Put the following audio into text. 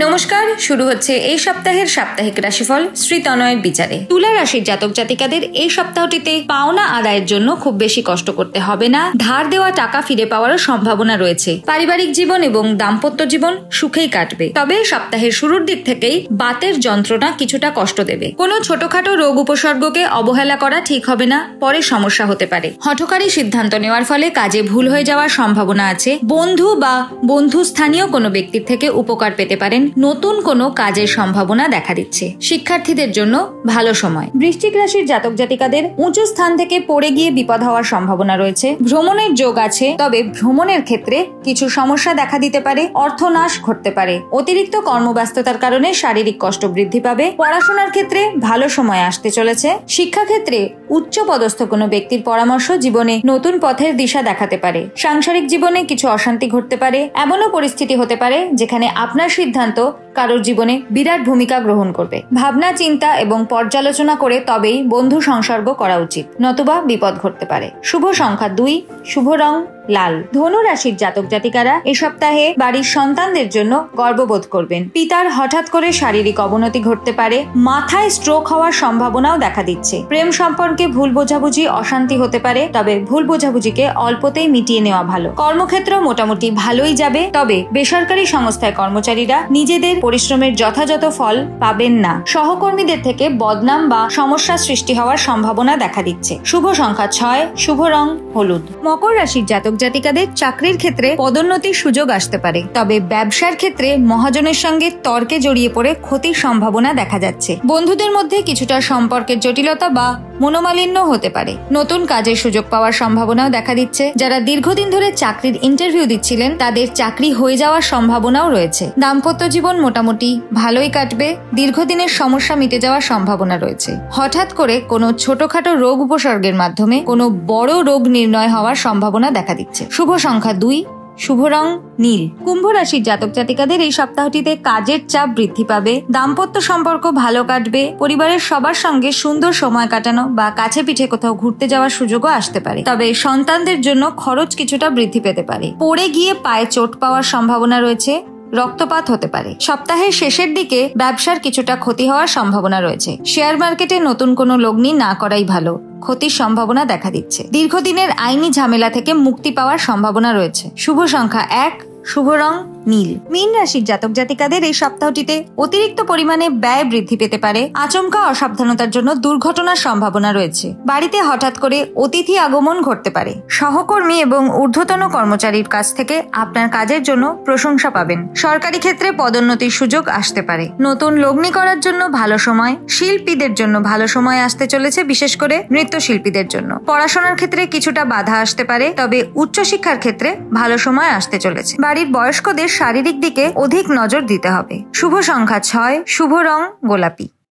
নমস্কার, শুরু হচ্ছে এই সপ্তাহের সাপ্তাহিক রাশিফল শ্রী তনয়ের বিচারে। তুলা রাশির জাতক জাতিকাদের এই সপ্তাহটিতে পাওনা আদায়ের জন্য খুব বেশি কষ্ট করতে হবে না। ধার দেওয়া টাকা ফিরে পাওয়ারও সম্ভাবনা রয়েছে। পারিবারিক জীবন এবং দাম্পত্য জীবন সুখেই কাটবে। তবে সপ্তাহের শুরুর দিক থেকেই বাতের যন্ত্রণা কিছুটা কষ্ট দেবে। কোনো ছোটখাটো রোগ উপসর্গকে অবহেলা করা ঠিক হবে না, পরে সমস্যা হতে পারে। হঠকারী সিদ্ধান্ত নেওয়ার ফলে কাজে ভুল হয়ে যাওয়ার সম্ভাবনা আছে। বন্ধু বা বন্ধুস্থানীয় কোনো ব্যক্তির থেকে উপকার পেতে পারেন। নতুন কোনো কাজের সম্ভাবনা দেখা দিচ্ছে। শিক্ষার্থীদের জন্য ভালো সময়। বৃশ্চিক রাশির জাতক জাতিকাদের উঁচু স্থান থেকে পড়ে গিয়ে বিপদ হওয়ার সম্ভাবনা রয়েছে। ভ্রমণের যোগ আছে, তবে ভ্রমণের ক্ষেত্রে কিছু সমস্যা দেখা দিতে পারে। অর্থনাশ ঘটতে পারে। অতিরিক্ত কর্মব্যস্ততার কারণে শারীরিক কষ্ট বৃদ্ধি পাবে। পড়াশোনার ক্ষেত্রে ভালো সময় আসতে চলেছে। শিক্ষাক্ষেত্রে উচ্চ পদস্থ কোনো ব্যক্তির পরামর্শ জীবনে নতুন পথের দিশা দেখাতে পারে। সাংসারিক জীবনে কিছু অশান্তি ঘটতে পারে। এমনও পরিস্থিতি হতে পারে যেখানে আপনার সিদ্ধান্ত কারোর জীবনে বিরাট ভূমিকা গ্রহণ করবে। ভাবনা চিন্তা এবং পর্যালোচনা করে তবেই বন্ধু সংসর্গ করা উচিত, নতুবা বিপদ ঘটতে পারে। শুভ সংখ্যা 2, শুভ রং লাল। ধনু রাশির জাতক জাতিকারা এ সপ্তাহে বাড়ির সন্তানদের জন্য গর্ববোধ করবেন। পিতার হঠাৎ করে শারীরিক অবনতি ঘটতে পারে। মাথায় স্ট্রোক হওয়ার সম্ভাবনাও দেখা দিচ্ছে। প্রেম সম্পর্কে ভুল বোঝাবুঝি অশান্তি হতে পারে, তবে ভুল বোঝাবুঝিকে অল্পতেই মিটিয়ে নেওয়া ভালো। কর্মক্ষেত্র মোটামুটি ভালোই যাবে, তবে বেসরকারি সংস্থায় কর্মচারীরা নিজেদের পরিশ্রমের যথাযথ ফল পাবেন না। সহকর্মীদের থেকে বদনাম বা সমস্যা সৃষ্টি হওয়ার সম্ভাবনা দেখা দিচ্ছে। শুভ সংখ্যা 6, শুভ রং হলুদ। মকর রাশির জাতক জাতিকাদের চাকরির ক্ষেত্রে পদোন্নতির সুযোগ আসতে পারে, তবে ব্যবসার ক্ষেত্রে মহাজনের সঙ্গে তর্কে জড়িয়ে পড়ে ক্ষতির সম্ভাবনা দেখা যাচ্ছে। বন্ধুদের মধ্যে কিছুটা সম্পর্কের জটিলতা বা মনোমালিন্য হতে পারে। নতুন কাজের সুযোগ পাওয়ার সম্ভাবনাও দেখা দিচ্ছে। যারা দীর্ঘদিন ধরে চাকরির ইন্টারভিউ দিচ্ছিলেন তাদের চাকরি হয়ে যাওয়ার সম্ভাবনাও রয়েছে। দাম্পত্য জীবন মোটামুটি ভালোই কাটবে। দীর্ঘদিনের সমস্যা মিটে যাওয়ার সম্ভাবনা রয়েছে। হঠাৎ করে কোনো ছোটখাটো রোগ উপসর্গের মাধ্যমে কোনো বড় রোগ নির্ণয় হওয়ার সম্ভাবনা দেখা দিচ্ছে। শুভ সংখ্যা 2, শুভ রং নীল। কুম্ভ রাশির জাতক জাতিকাদের এই সপ্তাহটিতে কাজের চাপ বৃদ্ধি পাবে। দাম্পত্য সম্পর্ক ভালো কাটবে। পরিবারের সবার সঙ্গে সুন্দর সময় কাটানো বা কাছে পিঠে কোথাও ঘুরতে যাওয়ার সুযোগও আসতে পারে, তবে সন্তানদের জন্য খরচ কিছুটা বৃদ্ধি পেতে পারে। পড়ে গিয়ে পায়ে চোট পাওয়ার সম্ভাবনা রয়েছে। রক্তপাত হতে পারে। সপ্তাহের শেষের দিকে ব্যবসার কিছুটা ক্ষতি হওয়ার সম্ভাবনা রয়েছে। শেয়ার মার্কেটে নতুন কোনো লগ্নি না করাই ভালো। ক্ষতির সম্ভাবনা দেখা দিচ্ছে। দীর্ঘদিনের আইনি ঝামেলা থেকে মুক্তি পাওয়ার সম্ভাবনা রয়েছে। শুভ সংখ্যা 1, শুভ রং নীল। মীন রাশির জাতক জাতিকাদের এই সপ্তাহটিতে অতিরিক্ত পরিমাণে ব্যয় বৃদ্ধি পেতে পারে। আচমকা অসাবধানতার জন্য দুর্ঘটনার সম্ভাবনা রয়েছে। বাড়িতে হঠাৎ করে অতিথি আগমন ঘটতে পারে। সহকর্মী এবং ঊর্ধ্বতন কর্মচারীর কাছ থেকে আপনার কাজের জন্য প্রশংসা পাবেন। সরকারি ক্ষেত্রে পদোন্নতির সুযোগ আসতে পারে। নতুন লগ্নি করার জন্য ভালো সময়। শিল্পীদের জন্য ভালো সময় আসতে চলেছে, বিশেষ করে নৃত্যশিল্পীদের জন্য। পড়াশোনার ক্ষেত্রে কিছুটা বাধা আসতে পারে, তবে উচ্চশিক্ষার ক্ষেত্রে ভালো সময় আসতে চলেছে। বাড়ির বয়স্কদের শারীরিক দিকে অধিক নজর দিতে হবে। শুভ সংখ্যা 6, শুভ রং গোলাপি।